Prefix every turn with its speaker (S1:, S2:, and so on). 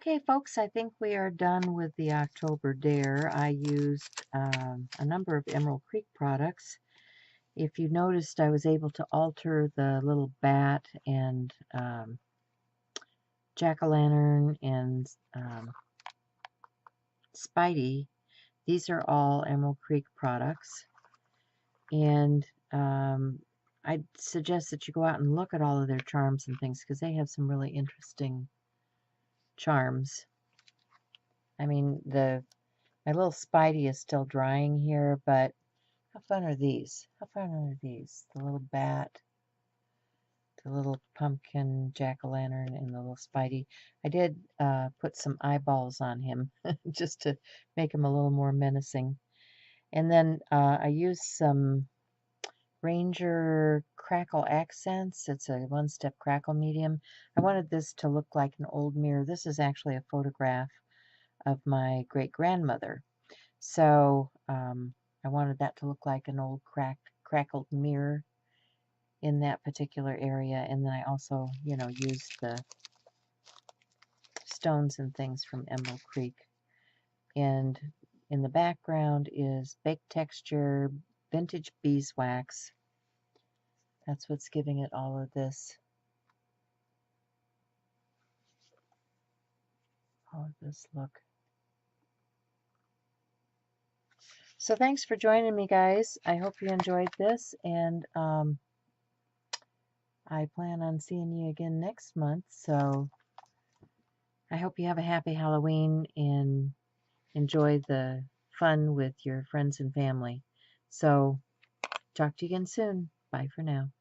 S1: Okay, folks, I think we are done with the October Dare. I used a number of Emerald Creek products. If you noticed, I was able to alter the little bat and jack-o'-lantern and Spidey. These are all Emerald Creek products. And I'd suggest that you go out and look at all of their charms and things because they have some really interesting charms. I mean, my little Spidey is still drying here, but how fun are these? How fun are these? The little bat, the little pumpkin jack-o'-lantern, and the little Spidey. I did put some eyeballs on him just to make him a little more menacing. And then I used some Ranger Crackle Accents. It's a one-step crackle medium. I wanted this to look like an old mirror. This is actually a photograph of my great-grandmother. So I wanted that to look like an old crackled mirror in that particular area. And then I also, used the stones and things from Emerald Creek. And in the background is Baked Texture Vintage Beeswax. That's what's giving it all of this look. So thanks for joining me, guys. I hope you enjoyed this, and I plan on seeing you again next month. So I hope you have a happy Halloween and enjoy the fun with your friends and family. So talk to you again soon. Bye for now.